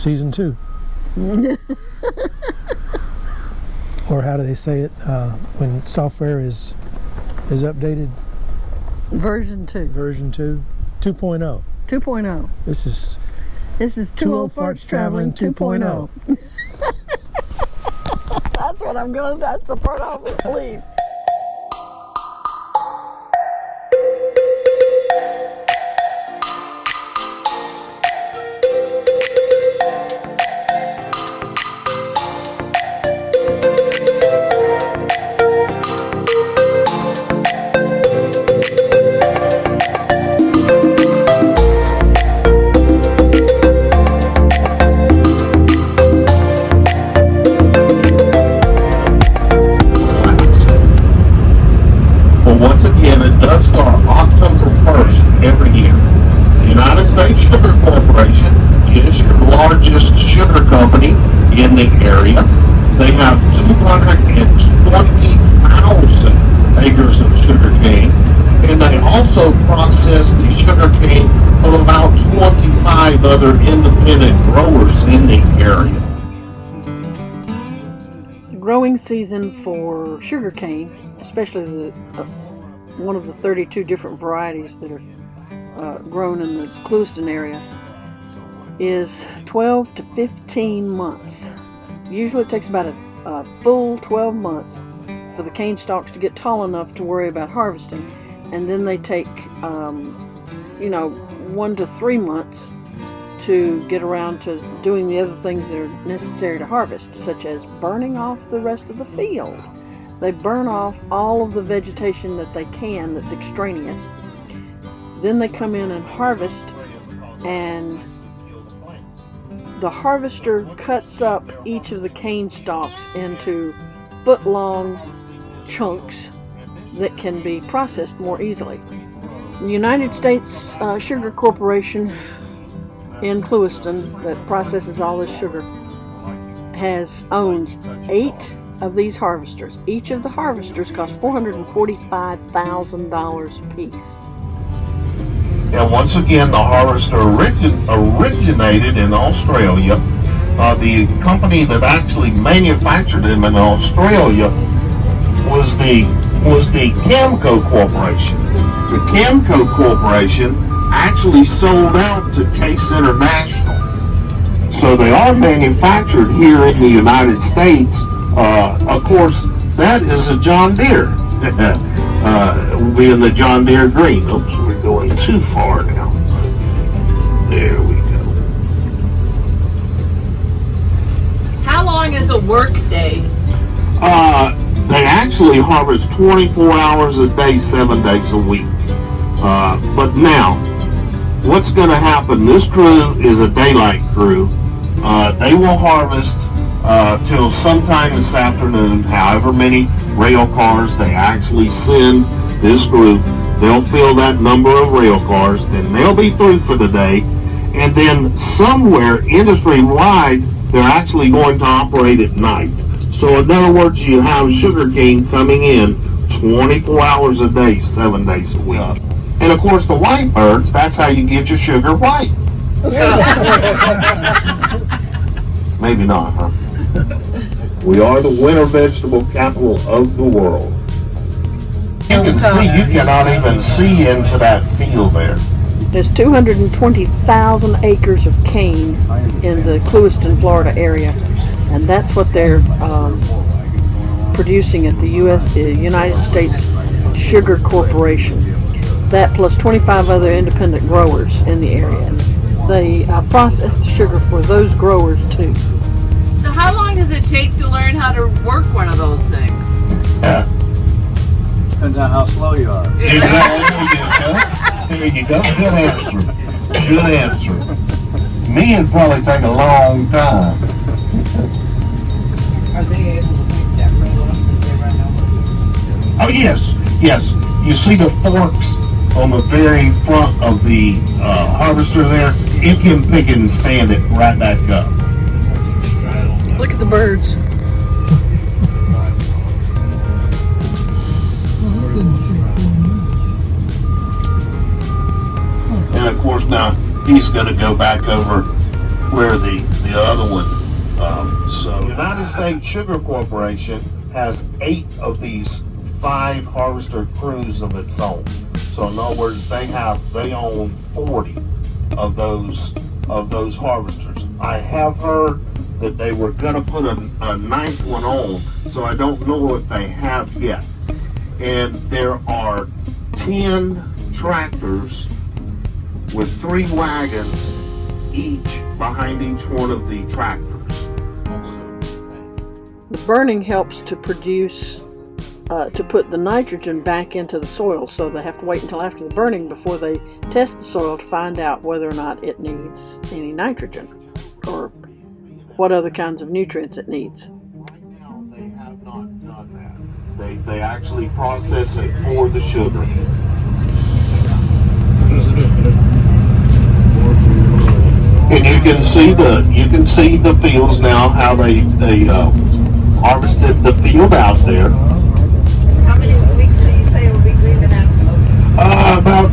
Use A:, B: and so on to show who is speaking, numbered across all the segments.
A: season 2. Or how do they say it when software is updated?
B: Version 2.
A: Version 2. 2.0.
B: 2.0.
A: This is
B: Two Old Farts Traveling 2.0. That's the part I'll believe.
C: Once again, it does start October 1st every year. The United States Sugar Corporation is your largest sugar company in the area. They have 220,000 acres of sugar cane, and they also process the sugar cane of about 25 other independent growers in the area.
B: Growing season for sugar cane, especially one of the 32 different varieties that are grown in the Clewiston area, is 12 to 15 months. Usually it takes about a full 12 months for the cane stalks to get tall enough to worry about harvesting, and then they take 1 to 3 months to get around to doing the other things that are necessary to harvest, such as burning off the rest of the field. They burn off all of the vegetation that they can that's extraneous. Then they come in and harvest, and the harvester cuts up each of the cane stalks into foot-long chunks that can be processed more easily. The United States Sugar Corporation in Clewiston, that processes all this sugar, owns 8 of these harvesters. Each of the harvesters costs $445,000 a piece.
C: And once again, the harvester originated in Australia. The company that actually manufactured them in Australia was the Camco Corporation. The Camco Corporation actually sold out to Case International. So they are manufactured here in the United States. Of course, that is a John Deere. We'll be in the John Deere green. Oops, we're going too far now. There we go.
D: How long is a work day?
C: They actually harvest 24 hours a day, 7 days a week. But now, what's going to happen? This crew is a daylight crew. They will harvest till sometime this afternoon, however many rail cars they actually send this group. They'll fill that number of rail cars, then they'll be through for the day. And then somewhere industry-wide, they're actually going to operate at night. So in other words, you have sugarcane coming in 24 hours a day, 7 days a week. And of course, the white birds, that's how you get your sugar white. Maybe not, huh? We are the winter vegetable capital of the world. You can see, you cannot even see into that field there.
B: There's 220,000 acres of cane in the Clewiston, Florida area, and that's what they're producing at the United States Sugar Corporation. That plus 25 other independent growers in the area. They process the sugar for those growers too.
D: So how long does it take to learn how to work one of those things?
C: Yeah.
E: Depends on how slow you are.
C: There you go. Good answer. Good answer. Me, it'd probably take a long time.
F: Are they able to pick that rail up that they run over?
C: Oh, yes. Yes. You see the forks on the very front of the harvester there? It can pick it and stand it right back up.
B: Look at the birds.
C: And of course now he's going to go back over where the other one. So United States Sugar Corporation has 8 of these 5 harvester crews of its own. So in other words, they own 40 of those harvesters. I have heard that they were gonna put a 9th one on, so I don't know what they have yet. And there are 10 tractors with 3 wagons each behind each one of the tractors.
B: The burning helps to produce, to put the nitrogen back into the soil, so they have to wait until after the burning before they test the soil to find out whether or not it needs any nitrogen or what other kinds of nutrients it needs.
C: Right now, they have not done that. They actually process it for the sugar. And you can see the fields now, how they harvested the field out there.
G: How many weeks do you say it will be greening out?
C: About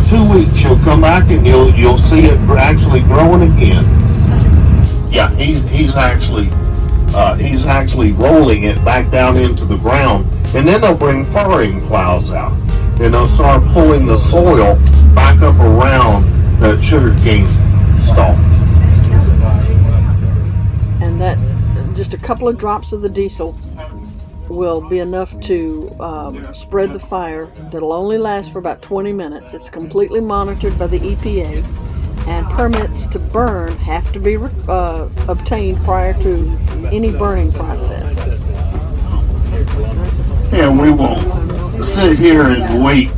C: 2 weeks. You'll come back and you'll see it actually growing again. Yeah, he's actually rolling it back down into the ground, and then they'll bring furrowing plows out, and they'll start pulling the soil back up around the sugarcane stalk.
B: And that just a couple of drops of the diesel will be enough to spread the fire. That'll only last for about 20 minutes. It's completely monitored by the EPA, and permits to burn have to be obtained prior to any burning process.
C: Yeah, we won't sit here and wait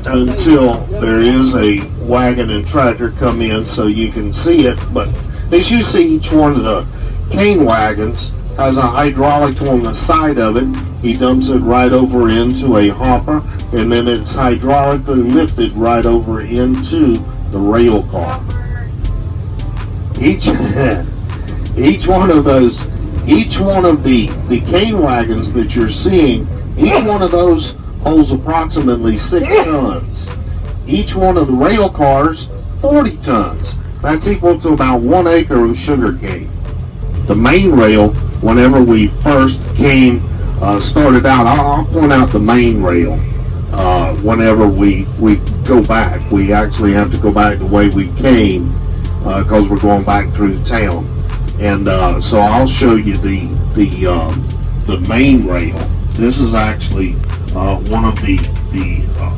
C: until there is a wagon and tractor come in so you can see it, but as you see, each one of the cane wagons has a hydraulic on the side of it. He dumps it right over into a hopper, and then it's hydraulically lifted right over into the rail car. Each one of the cane wagons that you're seeing, each one of those holds approximately 6 tons. Each one of the rail cars, 40 tons. That's equal to about 1 acre of sugar cane. The main rail, whenever we first started out, I'll point out the main rail. Whenever we go back, we actually have to go back the way we came because we're going back through town. And so I'll show you the main rail. This is actually one of the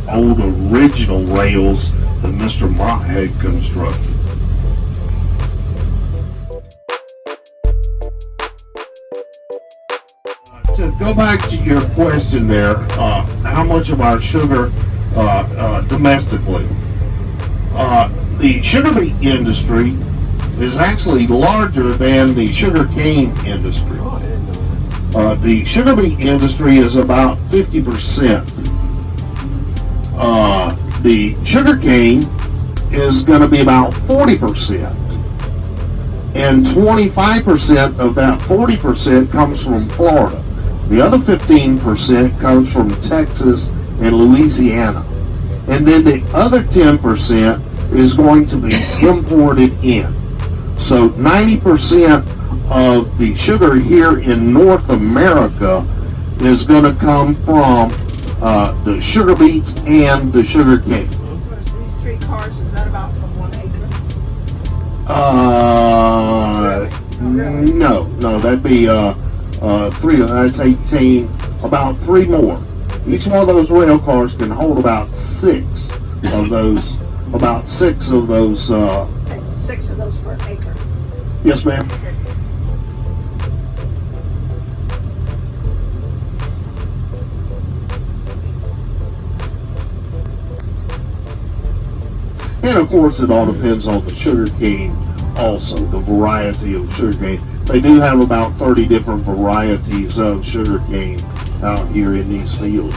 C: old original rails that Mr. Mott had constructed. To go back to your question there, how much of our sugar domestically? The sugar beet industry is actually larger than the sugar cane industry. The sugar beet industry is about 50%. The sugar cane is going to be about 40%. And 25% of that 40% comes from Florida. The other 15% comes from Texas and Louisiana. And then the other 10% is going to be imported in. So 90% of the sugar here in North America is going to come from the sugar beets and the sugar cane.
G: These 3 cars, is that about from 1 acre?
C: No, that'd be 3, that's 18, about 3 more. Each one of those rail cars can hold about 6 of those,
G: Okay, 6 of those for an acre.
C: Yes, ma'am. And of course, it all depends on the sugar cane also, the variety of sugar cane. They do have about 30 different varieties of sugar cane out here in these fields.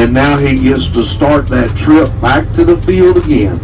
C: then now he gets to start that trip back to the field again.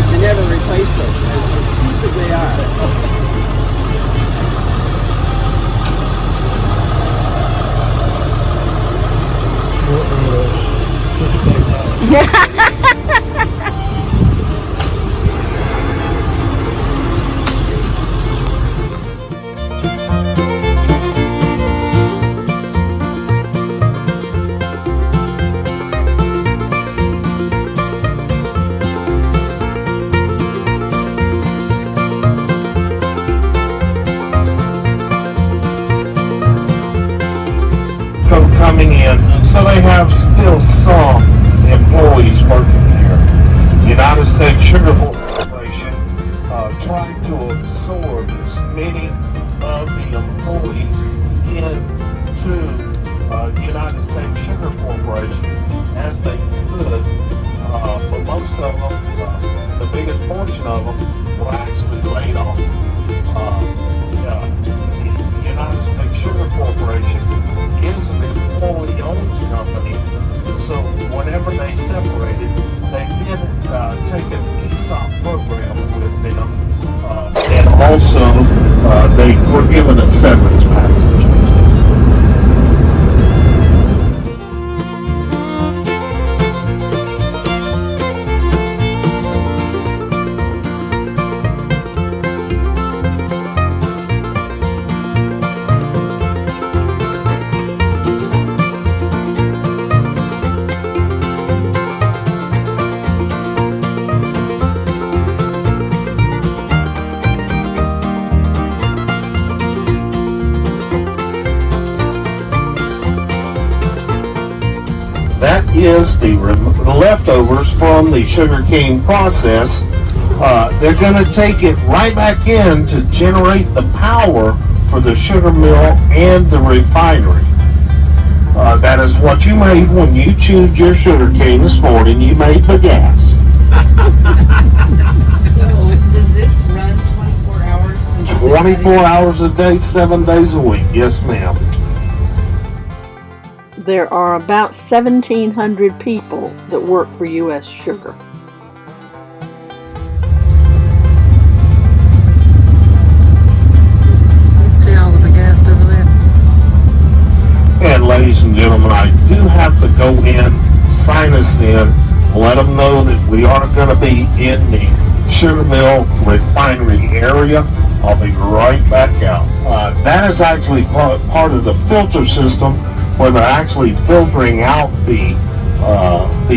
F: You never replace them. As cheap as they are.
C: Coming in, so they have still some employees working here. United States Sugar Corporation trying to absorb as many of the employees into United States Sugar Corporation as they could, but most of them, the biggest portion of them, were actually laid off. The United States Sugar Corporation is an employee-owned company, so whenever they separated, they did take an ESOP program with them, and also they were given a severance package. That is the leftovers from the sugarcane process. They're going to take it right back in to generate the power for the sugar mill and the refinery. That is what you made when you chewed your sugarcane this morning. You made the gas.
H: So, does this run 24 hours?
C: 24 hours a day, 7 days a week. Yes, ma'am.
B: There are about 1,700 people that work for U.S. Sugar.
D: See all the big ass over there?
C: And ladies and gentlemen, I do have to go in, sign us in, let them know that we are going to be in the sugar mill refinery area. I'll be right back out. That is actually part of the filter system where they're actually filtering out the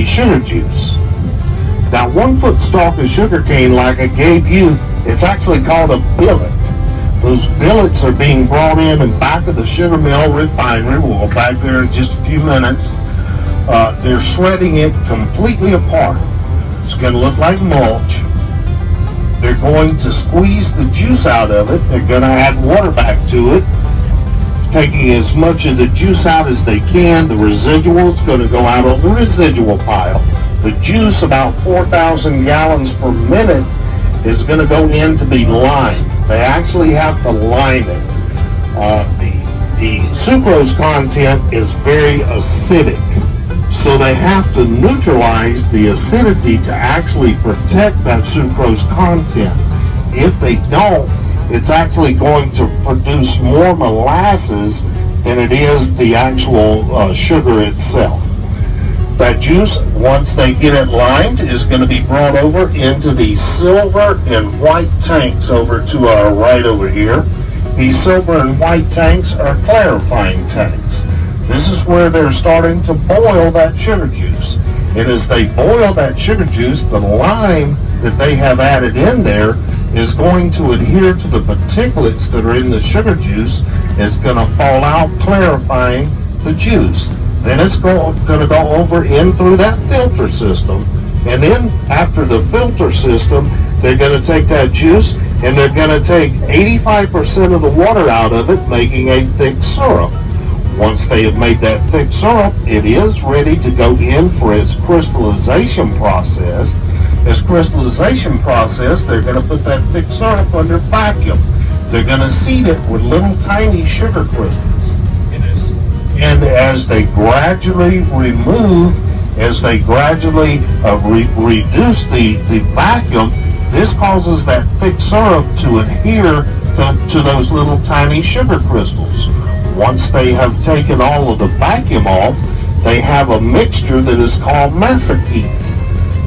C: sugar juice. Now, 1 foot stalk of sugar cane, like I gave you, it's actually called a billet. Those billets are being brought in and back of the sugar mill refinery. We'll go back there in just a few minutes. They're shredding it completely apart. It's going to look like mulch. They're going to squeeze the juice out of it. They're going to add water back to it, taking as much of the juice out as they can. The residual is going to go out on the residual pile. The juice, about 4,000 gallons per minute, is going to go in to be lined. They actually have to line it. The sucrose content is very acidic, so they have to neutralize the acidity to actually protect that sucrose content. If they don't, it's actually going to produce more molasses than it is the actual sugar itself. That juice, once they get it limed, is going to be brought over into these silver and white tanks over to our right over here. These silver and white tanks are clarifying tanks. This is where they're starting to boil that sugar juice. And as they boil that sugar juice, the lime that they have added in there is going to adhere to the particulates that are in the sugar juice. It's going to fall out, clarifying the juice. Then it's going to go over in through that filter system. And then after the filter system, they're going to take that juice and they're going to take 85% of the water out of it, making a thick syrup. Once they have made that thick syrup, it is ready to go in for its crystallization process. This crystallization process, they're going to put that thick syrup under vacuum. They're going to seed it with little tiny sugar crystals. And as they gradually reduce the vacuum, this causes that thick syrup to adhere to those little tiny sugar crystals. Once they have taken all of the vacuum off, they have a mixture that is called massachite.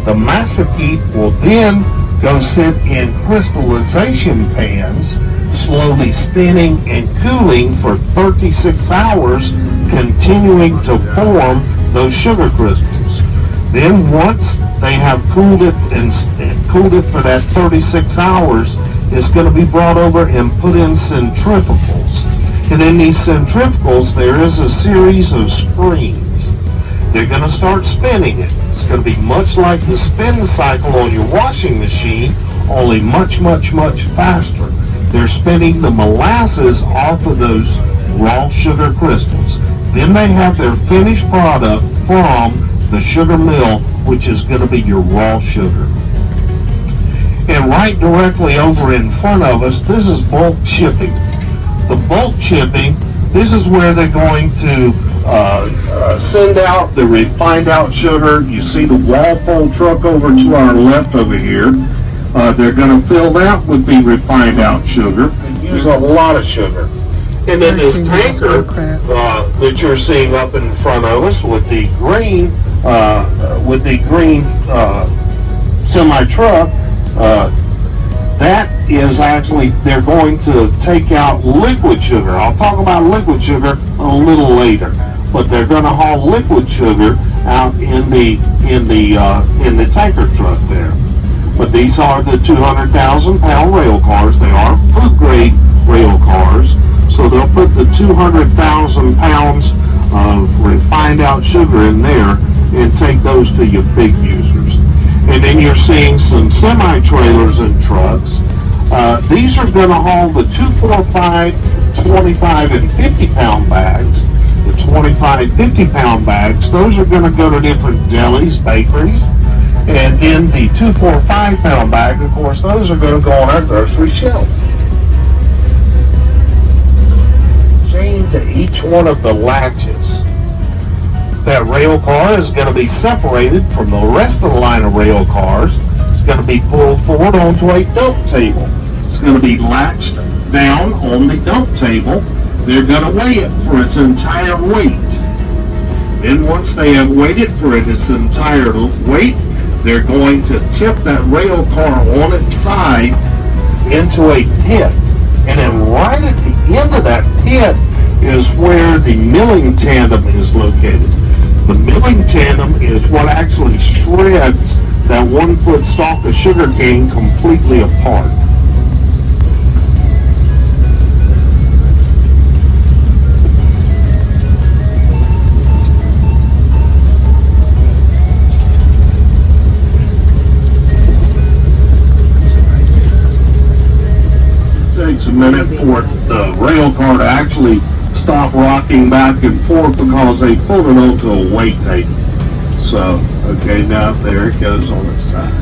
C: The massachite will then go sit in crystallization pans, slowly spinning and cooling for 36 hours, continuing to form those sugar crystals. Then once they have cooled it for that 36 hours, it's going to be brought over and put in centrifugals. And in these centrifugals, there is a series of screens. They're going to start spinning it. It's going to be much like the spin cycle on your washing machine, only much, much, much faster. They're spinning the molasses off of those raw sugar crystals. Then they have their finished product from the sugar mill, which is going to be your raw sugar. And right directly over in front of us, this is bulk shipping. The bulk shipping, this is where they're going to send out the refined out sugar. You see the Walpole truck over to our left over here. They're going to fill that with the refined out sugar. They use a lot of sugar. And then this tanker that you're seeing up in front of us with the green semi truck, that is actually, they're going to take out liquid sugar. I'll talk about liquid sugar a little later, but they're going to haul liquid sugar out in the tanker truck there. But these are the 200,000 pound rail cars. They are food grade rail cars. So they'll put the 200,000 pounds of refined out sugar in there and take those to your big users. And then you're seeing some semi-trailers and trucks. These are going to haul the 245, 25, and 50 pound bags. The 25, 50 pound bags, those are going to go to different delis, bakeries. And then the 245 pound bag, of course, those are going to go on our grocery shelf. Chain to each one of the latches. That rail car is going to be separated from the rest of the line of rail cars. It's going to be pulled forward onto a dump table. It's going to be latched down on the dump table. They're going to weigh it for its entire weight. Then once they have weighed it for its entire weight, they're going to tip that rail car on its side into a pit. And then right at the end of that pit is where the milling tandem is located. The milling tandem is what actually shreds that 1 foot stalk of sugar cane completely apart. Takes a minute for the rail car to actually stop rocking back and forth because they pulled it onto a weight table. So, okay, now there it goes on its side.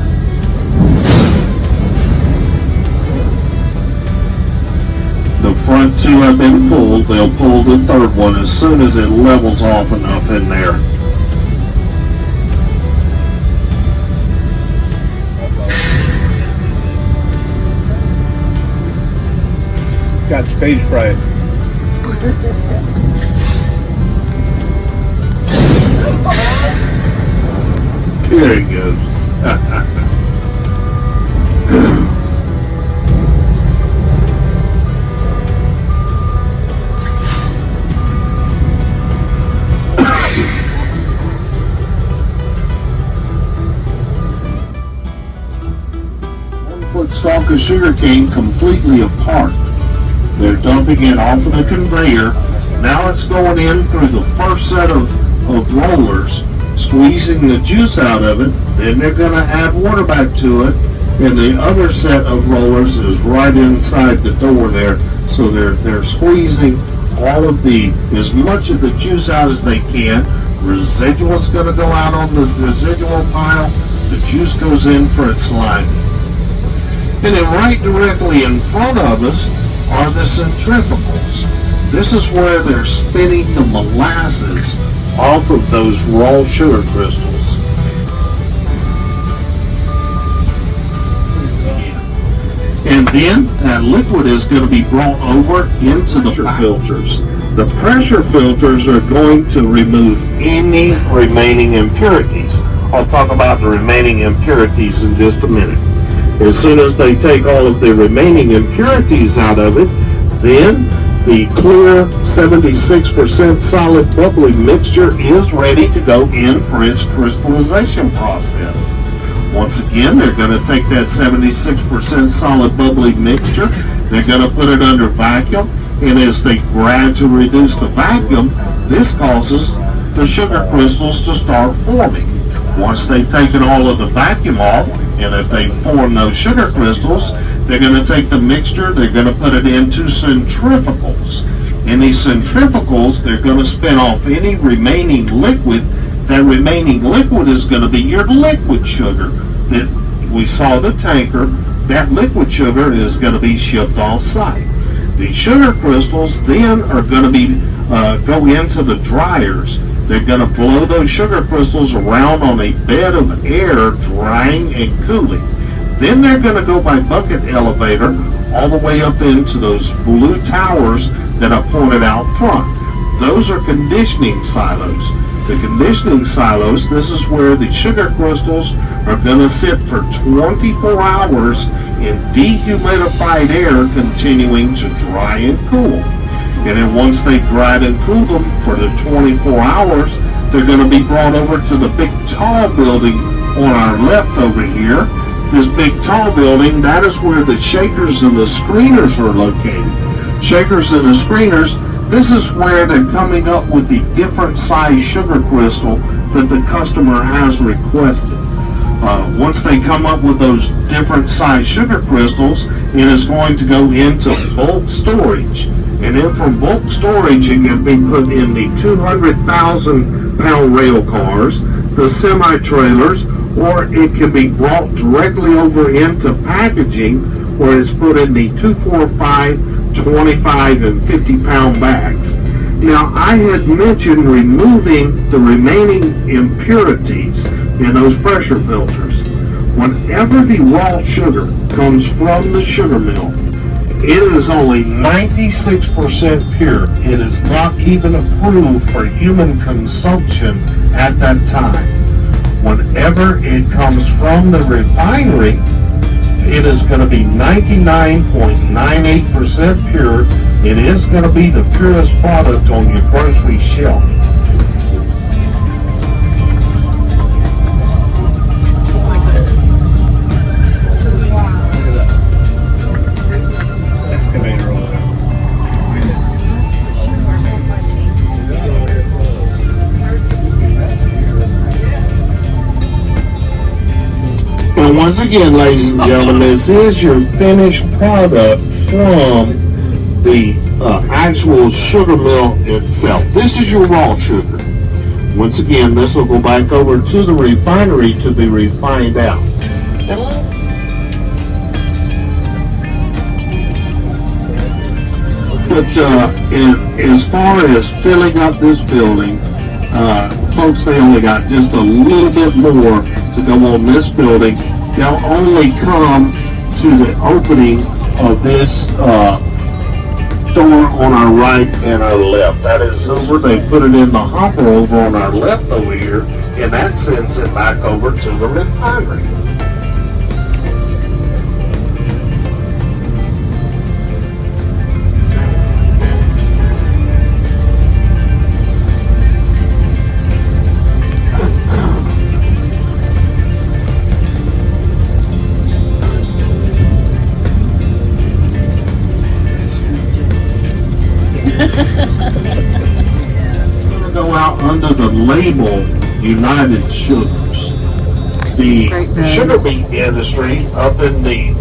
C: The front two have been pulled. They'll pull the third one as soon as it levels off enough in there.
E: Got stage fright.
C: There he goes. Foot stalk of sugarcane completely apart. They're dumping it off of the conveyor. Now it's going in through the first set of rollers, squeezing the juice out of it. Then they're going to add water back to it, and the other set of rollers is right inside the door there. So they're squeezing all of as much of the juice out as they can. Residual is going to go out on the residual pile. The juice goes in for its lining. And then right directly in front of us are the centrifugals. This is where they're spinning the molasses off of those raw sugar crystals. And then that liquid is going to be brought over into the pressure filters. The pressure filters are going to remove any remaining impurities. I'll talk about the remaining impurities in just a minute. As soon as they take all of the remaining impurities out of it, then the clear 76% solid bubbly mixture is ready to go in for its crystallization process. Once again, they're going to take that 76% solid bubbly mixture, they're going to put it under vacuum, and as they gradually reduce the vacuum, this causes the sugar crystals to start forming. Once they've taken all of the vacuum off, and if they form those sugar crystals, they're going to take the mixture, they're going to put it into centrifugals. In these centrifugals, they're going to spin off any remaining liquid. That remaining liquid is going to be your liquid sugar that we saw the tanker. That liquid sugar is going to be shipped off site. The sugar crystals then are going to be go into the dryers. They're going to blow those sugar crystals around on a bed of air, drying and cooling. Then they're going to go by bucket elevator all the way up into those blue towers that I pointed out front. Those are conditioning silos. The conditioning silos, this is where the sugar crystals are going to sit for 24 hours in dehumidified air, continuing to dry and cool. And then once they've dried and cooled them for the 24 hours, they're going to be brought over to the big tall building on our left over here. This big tall building, that is where the shakers and the screeners are located. Shakers and the screeners, this is where they're coming up with the different size sugar crystal that the customer has requested. Once they come up with those different size sugar crystals, it is going to go into bulk storage. And then from bulk storage, it can be put in the 200,000 pound rail cars, the semi-trailers, or it can be brought directly over into packaging where it's put in the 245, 25, and 50 pound bags. Now, I had mentioned removing the remaining impurities in those pressure filters. Whenever the raw sugar comes from the sugar mill, it is only 96% pure. It is not even approved for human consumption at that time. Whenever it comes from the refinery, it is going to be 99.98% pure. It is going to be the purest product on your grocery shelf. And once again, ladies and gentlemen, this is your finished product from the actual sugar mill itself. This is your raw sugar. Once again, this will go back over to the refinery to be refined out. But as far as filling up this building, folks, they only got just a little bit more to go on this building. They'll only come to the opening of this door on our right and our left. That is over. They put it in the hopper over on our left over here. and that sends it back over to the refinery. Go out under the label United Sugars. The sugar beet industry up in the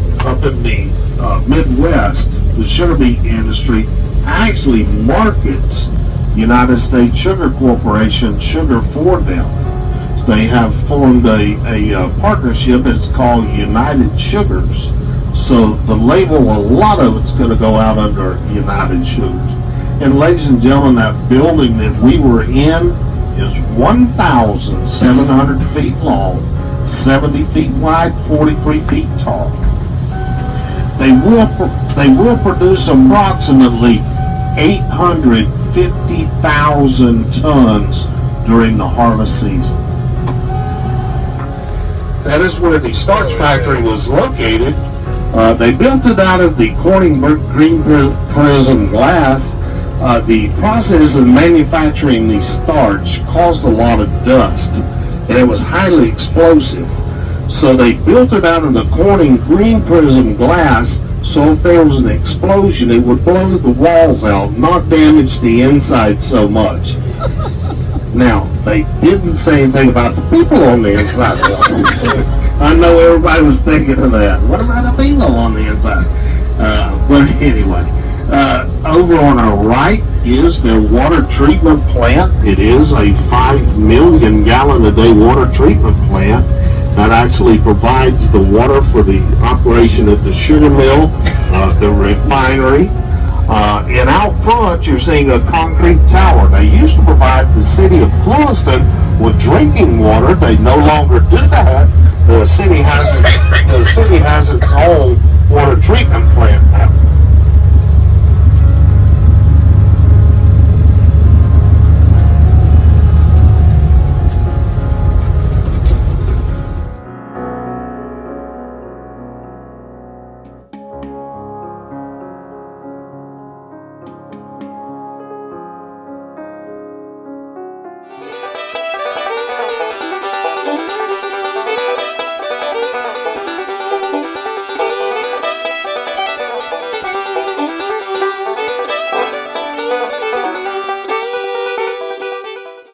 C: Midwest, the sugar beet industry actually markets United States Sugar Corporation sugar for them. They have formed a partnership. It's called United Sugars. So the label, a lot of it's going to go out under United Sugars. And ladies and gentlemen, that building that we were in is 1,700 feet long, 70 feet wide, 43 feet tall. They will produce approximately 850,000 tons during the harvest season. That is where the starch factory was located. They built it out of the Corning green prism glass. The process of manufacturing the starch caused a lot of dust, and it was highly explosive. So they built it out of the Corning green prism glass, so if there was an explosion, it would blow the walls out, not damage the inside so much. Now, they didn't say anything about the people on the inside. I know everybody was thinking of that. What about the people on the inside? But anyway, over on our right is their water treatment plant. It is a 5 million gallon a day water treatment plant that actually provides the water for the operation of the sugar mill, the refinery. And out front, you're seeing a concrete tower. They used to provide the city of Clewiston with drinking water. They no longer do that. The city has its own water treatment plant now.